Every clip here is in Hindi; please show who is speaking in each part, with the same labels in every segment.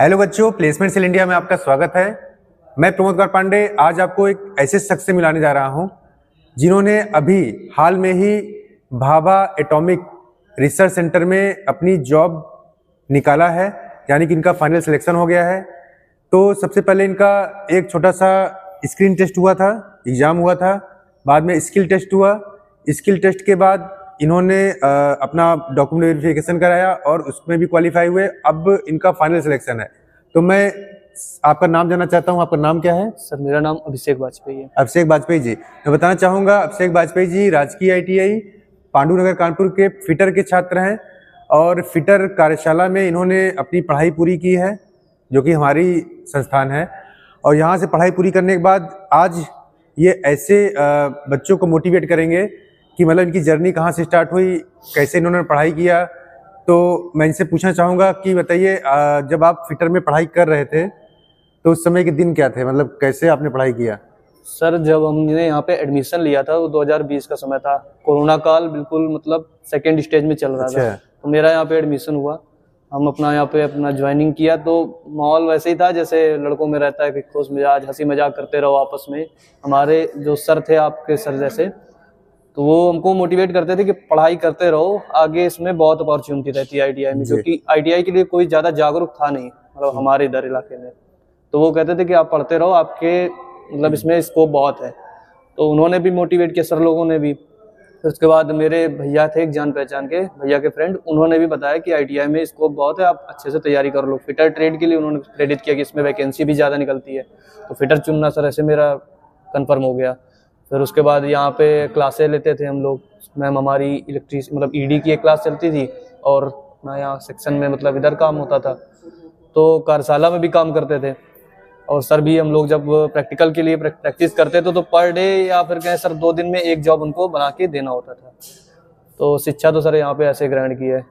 Speaker 1: हेलो बच्चों, प्लेसमेंट सेल इंडिया में आपका स्वागत है। मैं प्रमोद कुमार पांडे आज आपको एक ऐसे शख्स से मिलाने जा रहा हूं जिन्होंने अभी हाल में ही भाभा एटॉमिक रिसर्च सेंटर में अपनी जॉब निकाला है, यानी कि इनका फाइनल सिलेक्शन हो गया है। तो सबसे पहले इनका एक छोटा सा स्क्रीन टेस्ट हुआ था, एग्जाम हुआ था, बाद में स्किल टेस्ट हुआ। स्किल टेस्ट के बाद इन्होंने अपना डॉक्यूमेंट वेरिफिकेशन कराया और उसमें भी क्वालिफाई हुए। अब इनका फाइनल सिलेक्शन है। तो मैं आपका नाम जानना चाहता हूँ, आपका नाम क्या है?
Speaker 2: सर मेरा नाम अभिषेक वाजपेयी है।
Speaker 1: अभिषेक वाजपेयी जी, मैं बताना चाहूँगा अभिषेक वाजपेयी जी राजकीय ITI पांडु नगर कानपुर के फिटर के छात्र हैं और फिटर कार्यशाला में इन्होंने अपनी पढ़ाई पूरी की है, जो कि हमारी संस्थान है। और यहाँ से पढ़ाई पूरी करने के बाद आज ये ऐसे बच्चों को मोटिवेट करेंगे कि मतलब इनकी जर्नी कहाँ से स्टार्ट हुई, कैसे इन्होंने पढ़ाई किया। तो मैं इनसे पूछना चाहूँगा कि बताइए, जब आप फिटर में पढ़ाई कर रहे थे तो उस समय के दिन क्या थे, मतलब कैसे आपने पढ़ाई किया?
Speaker 2: सर जब हमने यहाँ पे एडमिशन लिया था वो 2020 का समय था, कोरोना काल बिल्कुल मतलब सेकेंड स्टेज में चल रहा था। तो मेरा यहाँ पे एडमिशन हुआ, हम अपना यहाँ पे अपना ज्वाइनिंग किया। तो माहौल वैसे ही था जैसे लड़कों में रहता है कि खुश मिजाज हंसी मजाक करते रहो आपस में। हमारे जो सर थे, आपके सर जैसे, तो वो हमको मोटिवेट करते थे कि पढ़ाई करते रहो, आगे इसमें बहुत अपॉर्चुनिटी रहती है ITI में, क्योंकि ITI के लिए कोई ज़्यादा जागरूक था नहीं मतलब हमारे इधर इलाके में। तो वो कहते थे कि आप पढ़ते रहो, आपके मतलब इसमें स्कोप बहुत है। तो उन्होंने भी मोटिवेट किया, सर लोगों ने भी। फिर उसके बाद मेरे भैया थे एक जान पहचान के, भैया के फ्रेंड, उन्होंने भी बताया कि ITI में स्कोप बहुत है, आप अच्छे से तैयारी कर लो। फिटर ट्रेड के लिए उन्होंने प्रेरित किया कि इसमें वैकेंसी भी ज़्यादा निकलती है, तो फिटर चुनना सर ऐसे मेरा कन्फर्म हो गया। फिर उसके बाद यहाँ पे क्लासें लेते थे हम लोग। मैम हमारी इलेक्ट्रिक मतलब ED की एक क्लास चलती थी और ना यहाँ सेक्शन में मतलब इधर काम होता था, तो कार्यशाला में भी काम करते थे। और सर भी हम लोग जब प्रैक्टिकल के लिए प्रैक्टिस करते थे तो पर डे या फिर कहें सर 2 दिन में एक जॉब उनको बना के देना होता था। तो शिक्षा तो सर यहाँ पे ऐसे ग्रहण की है।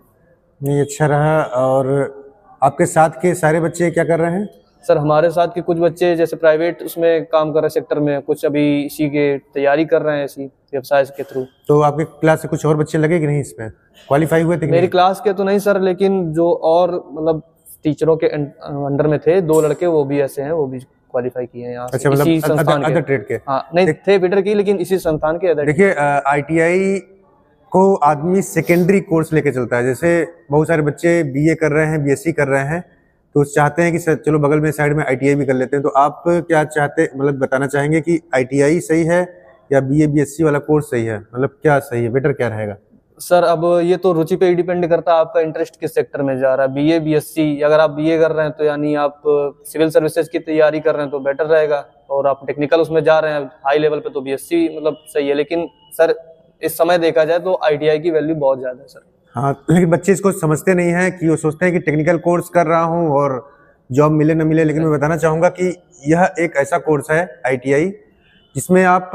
Speaker 1: नहीं, अच्छा रहा। और आपके साथ के सारे बच्चे क्या कर रहे हैं?
Speaker 2: सर हमारे साथ के कुछ बच्चे जैसे प्राइवेट उसमें काम कर रहे सेक्टर में, कुछ अभी इसी के तैयारी कर रहे हैं इसी व्यवसाय के थ्रू।
Speaker 1: तो आपके क्लास से कुछ और बच्चे लगे कि नहीं, इसमें क्वालिफाई हुए थे कि
Speaker 2: मेरी
Speaker 1: नहीं?
Speaker 2: क्लास के तो नहीं सर, लेकिन जो और मतलब टीचरों के अंडर में थे 2 लड़के, वो भी ऐसे हैं, वो भी क्वालिफाई किए हैं यहाँ से।
Speaker 1: अच्छा,
Speaker 2: इसी
Speaker 1: मतलब
Speaker 2: संस्थान
Speaker 1: अदर ट्रेड के?
Speaker 2: हाँ नहीं थे फिटर की, लेकिन इसी संस्थान के अदर।
Speaker 1: देखिए, ITI को आदमी सेकेंडरी कोर्स लेके चलता है। जैसे बहुत सारे बच्चे BA कर रहे हैं, BSc कर रहे हैं, तो चाहते हैं कि चलो बगल में साइड में ITI भी कर लेते हैं। तो आप क्या चाहते, मतलब बताना चाहेंगे कि ITI सही है या BA BSc वाला कोर्स सही है, मतलब क्या सही है, बेटर क्या रहेगा?
Speaker 2: सर अब ये तो रुचि पे ही डिपेंड करता है, आपका इंटरेस्ट किस सेक्टर में जा रहा है। BA BSc, अगर आप BA कर रहे हैं तो यानी आप सिविल सर्विसेज की तैयारी कर रहे हैं तो बेटर रहेगा, और आप टेक्निकल उसमें जा रहे हैं हाई लेवल पे तो BSc मतलब सही है। लेकिन सर इस समय देखा जाए तो ITI की वैल्यू बहुत ज़्यादा है सर।
Speaker 1: हाँ, लेकिन बच्चे इसको समझते नहीं हैं कि वो सोचते हैं कि टेक्निकल कोर्स कर रहा हूँ और जॉब मिले न मिले। लेकिन मैं बताना चाहूँगा कि यह एक ऐसा कोर्स है ITI जिसमें आप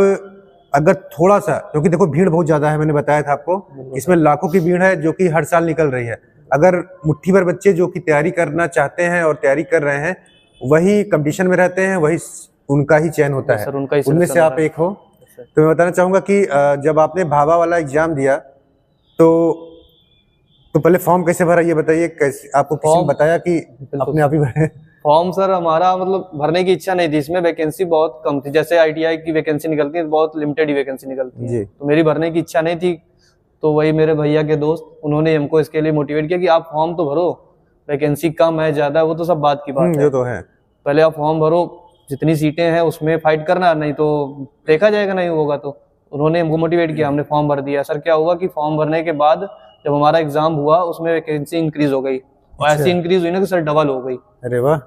Speaker 1: अगर थोड़ा सा, क्योंकि देखो भीड़ बहुत ज़्यादा है, मैंने बताया था आपको, इसमें लाखों की भीड़ है जो कि हर साल निकल रही है। अगर मुट्ठी भर बच्चे जो कि तैयारी करना चाहते हैं और तैयारी कर रहे हैं, वही कंपटीशन में रहते हैं, वही उनका ही चयन होता है, उनमें से आप एक हो। तो मैं बताना चाहूँगा कि जब आपने भाभा वाला एग्जाम दिया तो पहले फॉर्म कैसे भरा, ये बताइए। कैसे आपको किसी ने बताया कि अपने आप ही भरे?
Speaker 2: फॉर्म सर हमारा मतलब भरने की इच्छा नहीं थी, इसमें वैकेंसी बहुत कम थी। जैसे ITI की वैकेंसी निकलती है बहुत लिमिटेड ही वैकेंसी निकलती है, तो मेरी भरने की इच्छा नहीं थी। तो वही मेरे भैया के दोस्त, उन्होंने हमको इसके लिए मोटिवेट किया कि आप फॉर्म तो भरो, वैकेंसी कम है ज़्यादा वो तो सब बात की बात है,
Speaker 1: तो है, पहले
Speaker 2: आप फॉर्म भरो, जितनी सीटें हैं उसमें फाइट करना, नहीं तो देखा जाएगा, नहीं होगा। तो उन्होंने हमको मोटिवेट किया, हमने फॉर्म भर दिया। सर क्या हुआ कि फॉर्म भरने के बाद जब हमारा एग्जाम हुआ उसमें वैकेंसी इंक्रीज हो गई, और ऐसी इंक्रीज हुई ना कि सर डबल हो गई।
Speaker 1: अरे वाह!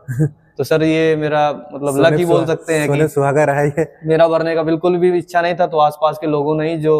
Speaker 1: तो
Speaker 2: सर ये मेरा मतलब लक ही बोल सकते हैं कि
Speaker 1: सुहागा रहा है।
Speaker 2: मेरा भरने का बिल्कुल भी इच्छा नहीं था, तो आसपास के लोगों ने ही जो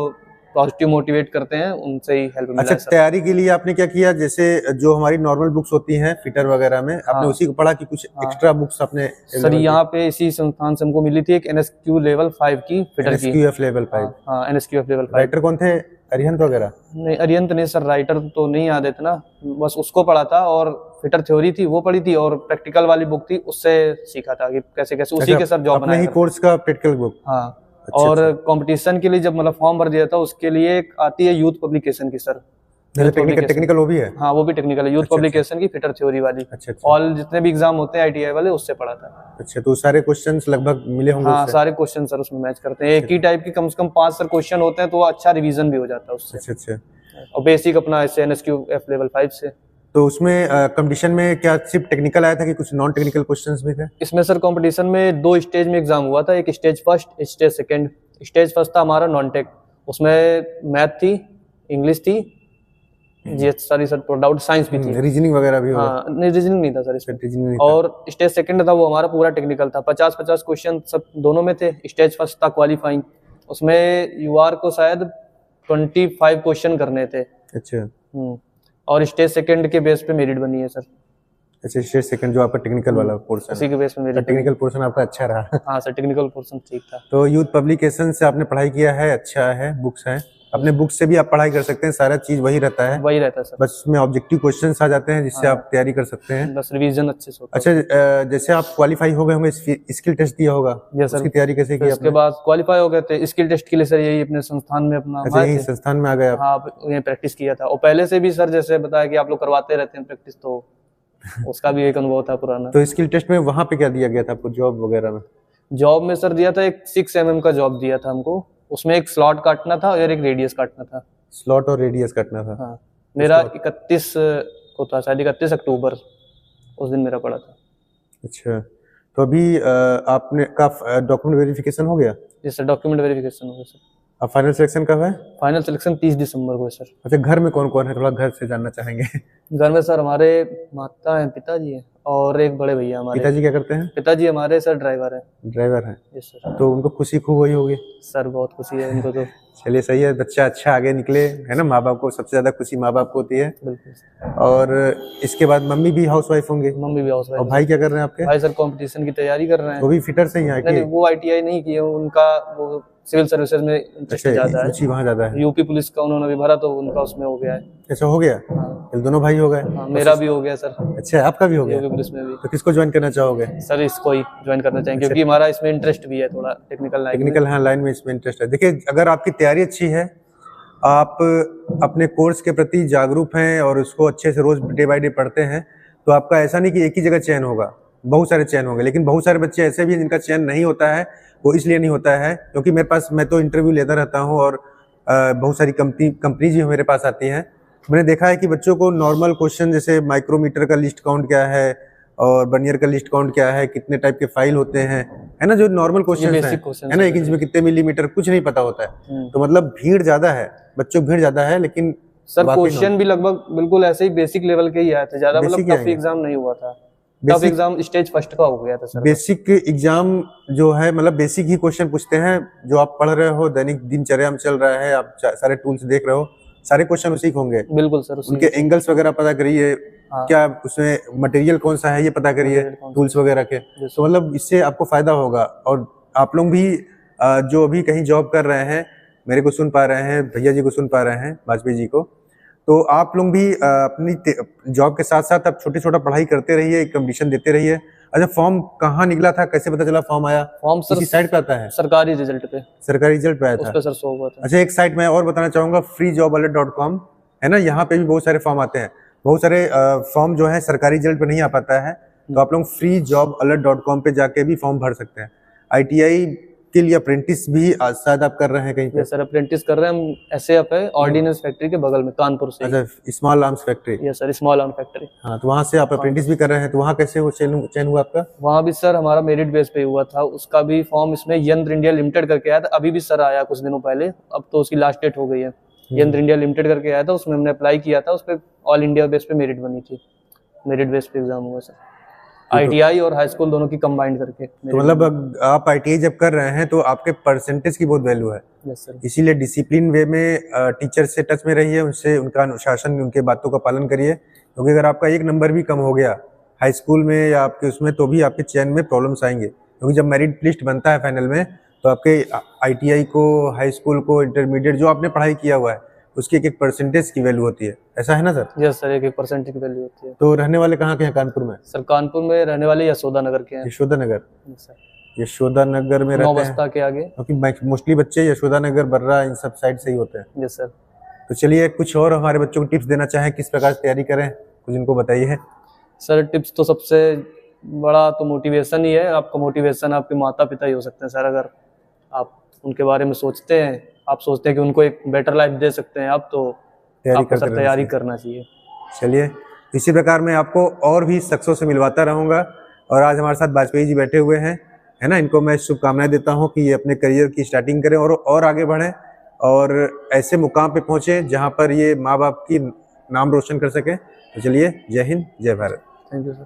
Speaker 2: पॉजिटिव मोटिवेट करते हैं उनसे ही हेल्प मिला।
Speaker 1: अच्छा, तैयारी के लिए आपने क्या किया? जैसे जो हमारी नॉर्मल बुक्स होती हैं फिटर वगैरह में, आपने उसी को पढ़ा कि कुछ एक्स्ट्रा बुक्स आपने?
Speaker 2: सर यहाँ पे इसी संस्थान से हमको मिली थी एक NSQ लेवल 5 की फिटर की।
Speaker 1: NSQF level 5?
Speaker 2: हाँ NSQF लेवल 5।
Speaker 1: राइटर कौन थे, अरिहंत वगैरह?
Speaker 2: नहीं अरिहंत नहीं सर, राइटर तो नहीं याद है इतना, बस उसको पढ़ा था। और फिटर थ्योरी थी वो पढ़ी थी, और प्रैक्टिकल वाली बुक थी उससे सीखा था कि कैसे कैसे उसी के सर जॉब बनाया।
Speaker 1: अपने ही कोर्स का प्रैक्टिकल बुक?
Speaker 2: हाँ। और कंपटीशन के लिए जब मतलब फॉर्म भर दिया था उसके लिए एक आती है यूथ पब्लिकेशन की सर,
Speaker 1: टेक्निकल वो भी है?
Speaker 2: हाँ वो भी टेक्निकल है, यूथ पब्लिकेशन की फिटर थ्योरी वाली।
Speaker 1: अच्छा अच्छा।
Speaker 2: ऑल जितने भी एग्जाम होते हैं आईटीआई वाले उससे पढ़ा था।
Speaker 1: अच्छा, तो सारे क्वेश्चंस लगभग मिले होंगे
Speaker 2: हाँ
Speaker 1: उससे?
Speaker 2: सारे क्वेश्चन सर उसमें मैच करते हैं, एक ही टाइप की कम से कम 5 सर क्वेश्चन होते हैं, तो अच्छा रिवीजन भी हो जाता है उससे।
Speaker 1: अच्छा अच्छा।
Speaker 2: और बेसिक अपना ऐसे NSQF लेवल 5 से।
Speaker 1: तो उसमें कंपटीशन में क्या सिर्फ टेक्निकल आया था कि कुछ नॉन टेक्निकल क्वेश्चंस भी थे?
Speaker 2: इसमें सर कंपटीशन में 2 स्टेज में एग्जाम हुआ था, एक stage first, stage second. Stage first था हमारा नॉन टेक, उसमें मैथ थी, इंग्लिश थी, जी सारी सर डाउट, साइंस भी थी,
Speaker 1: रीजनिंग वगैरह भी होगा?
Speaker 2: हाँ नहीं रीजनिंग नहीं था सर इसमें।
Speaker 1: रीजनिंग नहीं था।
Speaker 2: और स्टेज सेकंड था वो हमारा पूरा टेक्निकल था, 50-50 क्वेश्चन सब दोनों में थे। स्टेज फर्स्ट था क्वालिफाइंग, उसमें यूआर को शायद 25 क्वेश्चन करने थे।
Speaker 1: अच्छा।
Speaker 2: और स्टेज सेकंड के बेस पे मेरिट बनी है सर।
Speaker 1: अच्छा, स्टेज सेकंड जो आपका टेक्निकल वाला पोर्शन,
Speaker 2: उसी के बेस पे मेरिट।
Speaker 1: टेक्निकल पोर्शन आपका अच्छा रहा?
Speaker 2: हाँ सर टेक्निकल पोर्शन ठीक था।
Speaker 1: तो यूथ पब्लिकेशन से आपने पढ़ाई किया है, अच्छा है, बुक्स हैं, अपने बुक्स से भी आप पढ़ाई कर सकते हैं, सारा चीज वही रहता है?
Speaker 2: वही रहता है सर,
Speaker 1: बस उसमें ऑब्जेक्टिव क्वेश्चंस आ जाते हैं जिससे आप तैयारी कर सकते हैं।
Speaker 2: बस रिवीजन अच्छे से होता है।
Speaker 1: अच्छा, जैसे आप क्वालिफाई हो गए होंगे, स्किल टेस्ट दिया होगा,
Speaker 2: Yes, sir।
Speaker 1: उसकी तैयारी कैसे की
Speaker 2: उसके
Speaker 1: आपने?
Speaker 2: बाद क्वालिफाई हो गए थे, स्किल टेस्ट के लिए सर यही अपने संस्थान में अपना
Speaker 1: अच्छा,
Speaker 2: आए
Speaker 1: यही
Speaker 2: थे।
Speaker 1: संस्थान में आ गए आप?
Speaker 2: हाँ ये प्रैक्टिस किया था, और पहले से भी सर जैसे बताया कि आप लोग करवाते रहते हैं प्रैक्टिस, तो उसका भी एक अनुभव था पुराना।
Speaker 1: तो स्किल टेस्ट में वहां पे क्या दिया गया था आपको जॉब वगैरह में?
Speaker 2: जॉब में सर दिया था एक 6 mm का जॉब दिया था हमको, उसमें एक स्लॉट काटना था और एक रेडियस काटना था।
Speaker 1: स्लॉट और रेडियस काटना था?
Speaker 2: हाँ मेरा 31 को था शायद, 31 अक्टूबर उस दिन मेरा पड़ा था।
Speaker 1: अच्छा, तो अभी आपने का डॉक्यूमेंट वेरिफिकेशन हो गया?
Speaker 2: जी सर डॉक्यूमेंट वेरिफिकेशन हो गया सर।
Speaker 1: अब फाइनल सिलेक्शन कब है?
Speaker 2: फाइनल सिलेक्शन 30 दिसंबर को है सर।
Speaker 1: अच्छा, घर में कौन कौन है, थोड़ा घर से जानना चाहेंगे।
Speaker 2: घर में सर हमारे माता हैं, पिताजी हैं और एक बड़े भैया हमारे।
Speaker 1: पिताजी क्या करते हैं?
Speaker 2: पिताजी हमारे सर ड्राइवर हैं।
Speaker 1: ड्राइवर हैं?
Speaker 2: Yes sir.
Speaker 1: तो उनको खुशी खूब हुई होगी?
Speaker 2: सर बहुत खुशी है उनको तो।
Speaker 1: चलिए सही है, बच्चा अच्छा आगे निकले, है ना, माँ बाप को सबसे ज्यादा खुशी माँ बाप को होती है।
Speaker 2: बिल्कुल।
Speaker 1: और इसके बाद मम्मी भी हाउसवाइफ होंगे?
Speaker 2: मम्मी भी हाउस
Speaker 1: और
Speaker 2: वाइफ।
Speaker 1: भाई क्या कर रहे हैं आपके?
Speaker 2: भाई सर कंपटीशन की तैयारी कर रहे हैं।
Speaker 1: वो भी फिटर से ही हैं
Speaker 2: नहीं
Speaker 1: कि?
Speaker 2: वो ITI नहीं किए, उनका वो सिविल सर्विसेज में इंटरेस्ट ज्यादा है,
Speaker 1: रुचि वहाँ ज्यादा है?
Speaker 2: यूपी पुलिस का उन्होंने भी भरा तो उनका उसमें हो गया है।
Speaker 1: अच्छा, हो गया? फिर दोनों भाई हो गए?
Speaker 2: हाँ मेरा भी हो गया सर,
Speaker 1: अच्छा, आपका भी हो गया?
Speaker 2: यूपी पुलिस में भी।
Speaker 1: तो किसको ज्वाइन करना चाहोगे?
Speaker 2: सर इसको ही ज्वाइन करना चाहेंगे क्योंकि हमारा इसमें इंटरेस्ट भी है थोड़ा टेक्निकल लाइन में।
Speaker 1: टेक्निकल, हाँ, लाइन में इसमें इंटरेस्ट है। देखिए, अगर आपकी तैयारी अच्छी है, आप अपने कोर्स के प्रति जागरूक हैं और उसको अच्छे से रोज डे बाय डे पढ़ते हैं, तो आपका ऐसा नहीं कि एक ही जगह चयन होगा, बहुत सारे चयन होंगे। लेकिन बहुत सारे बच्चे ऐसे भी हैं जिनका चयन नहीं होता है, वो इसलिए नहीं होता है क्योंकि मेरे पास, मैं तो इंटरव्यू लेता रहता हूँ और बहुत सारी कंपनीज भी मेरे पास आती हैं। मैंने देखा है कि बच्चों को नॉर्मल क्वेश्चन जैसे माइक्रोमीटर का लिस्ट काउंट क्या है और बर्नियर का लिस्ट काउंट क्या है, कितने टाइप के फाइल होते हैं, है ना, जो नॉर्मल क्वेश्चन है ना, 1 इंच में कितने मिलीमीटर, कुछ नहीं पता होता है। तो मतलब भीड़ ज्यादा है, बच्चों की भीड़ ज्यादा है, लेकिन
Speaker 2: सर क्वेश्चन भी लगभग बिल्कुल ऐसे ही बेसिक लेवल के ही आए थे, ज्यादा मतलब टफ एग्जाम नहीं हुआ था। टफ एग्जाम स्टेज फर्स्ट का हो गया था सर।
Speaker 1: बेसिक एग्जाम जो है, मतलब बेसिक ही क्वेश्चन पूछते हैं, जो आप पढ़ रहे हो, दैनिक दिनचर्या में चल रहा है, आप सारे टूल्स देख रहे हो, सारे क्वेश्चन उसी के होंगे।
Speaker 2: बिल्कुल सर,
Speaker 1: उनके एंगल्स वगैरह पता करिए, क्या उसमें मटेरियल कौन सा है ये पता करिए, टूल्स वगैरह के। तो मतलब इससे आपको फायदा होगा। और आप लोग भी जो अभी कहीं जॉब कर रहे हैं, मेरे को सुन पा रहे हैं, भैया जी को सुन पा रहे हैं, वाजपेयी जी को, तो आप लोग भी अपनी जॉब के साथ साथ आप छोटा पढ़ाई करते रहिए, कंपटीशन देते रहिए। अच्छा, फॉर्म कहाँ निकला था, कैसे पता चला फॉर्म आया?
Speaker 2: फॉर्म सर
Speaker 1: साइट पे आता है,
Speaker 2: सरकारी रिजल्ट पे।
Speaker 1: सरकारी रिजल्ट पे आया था?
Speaker 2: उस पे सर शो हुआ था।
Speaker 1: अच्छा, एक साइट मैं और बताना चाहूंगा, freejobalert.com है ना, यहाँ पे भी बहुत सारे फॉर्म आते हैं। बहुत सारे फॉर्म जो है सरकारी रिजल्ट पे नहीं आ पाता है, तो आप लोग freejobalert.com पे जाके भी फॉर्म भर सकते हैं। ITI के लिए अप्रेंटिस भी शायद आप कर रहे हैं कहीं पे?
Speaker 2: सर अप्रेंटिस कर रहे हैं हम, SAF है, ऑर्डिनेंस फैक्ट्री के बगल में, कानपुर से।
Speaker 1: अच्छा, small arms factory?
Speaker 2: Yes sir, small arm factory.
Speaker 1: हाँ, तो वहाँ से आप अप्रेंटिस भी कर रहे हैं, तो वहाँ कैसे वो चयन हुआ आपका?
Speaker 2: वहाँ भी सर हमारा मेरिट बेस पे हुआ था, उसका भी फॉर्म इसमें यंत्र इंडिया लिमिटेड करके आया था, अभी भी सर आया कुछ दिनों पहले, अब तो उसकी लास्ट डेट हो गई है। यंत्र इंडिया लिमिटेड करके आया था, उसमें हमने अप्लाई किया था, उस पर ऑल इंडिया बेस पे मेरिट बनी थी, मेरिट बेस पे एग्जाम हुआ सर। ITI और हाई स्कूल दोनों की कंबाइंड करके।
Speaker 1: तो मतलब आप ITI जब कर रहे हैं तो आपके परसेंटेज की बहुत वैल्यू है।
Speaker 2: Yes sir.
Speaker 1: इसीलिए डिसिप्लिन वे में टीचर से टच में रहिए, उनसे उनका अनुशासन, उनके बातों का पालन करिए, क्योंकि अगर आपका 1 नंबर भी कम हो गया हाई स्कूल में या आपके उसमें, तो भी आपके चयन में प्रॉब्लम्स आएंगे। क्योंकि जब मेरिट लिस्ट बनता है फाइनल में, तो आपके ITI को, हाई स्कूल को, इंटरमीडिएट जो आपने पढ़ाई किया हुआ है, उसकी एक परसेंटेज की वैल्यू होती है। ऐसा है ना सर?
Speaker 2: यस सर, 1% की वैल्यू होती है।
Speaker 1: तो रहने वाले कहाँ के हैं कानपुर में?
Speaker 2: सर कानपुर में रहने वाले यशोदा नगर के हैं।
Speaker 1: यशोदा नगर?
Speaker 2: सर
Speaker 1: यशोदा नगर में रहते हैं
Speaker 2: के आगे,
Speaker 1: क्योंकि मोस्टली बच्चे यशोदा नगर, बर्रा, इन सब साइड से ही होते हैं।
Speaker 2: Yes sir.
Speaker 1: तो चलिए कुछ और हमारे बच्चों को टिप्स देना चाहें, किस प्रकार से तैयारी करें, कुछ इनको बताइए।
Speaker 2: सर टिप्स तो सबसे बड़ा तो मोटिवेशन ही है। आपका मोटिवेशन आपके माता पिता ही हो सकते हैं सर। अगर आप उनके बारे में सोचते हैं, आप सोचते हैं कि उनको एक बेटर लाइफ दे सकते हैं आप, तो आपको सर तैयारी करना चाहिए।
Speaker 1: चलिए इसी प्रकार मैं आपको और भी शख्सों से मिलवाता रहूँगा। और आज हमारे साथ वाजपेयी जी बैठे हुए हैं, है ना, इनको मैं शुभकामनाएं देता हूँ कि ये अपने करियर की स्टार्टिंग करें और आगे बढ़ें और ऐसे मुकाम पे पहुँचे जहाँ पर ये माँ बाप की नाम रोशन कर सकें। तो चलिए, जय हिंद, जय भारत।
Speaker 2: Thank you sir.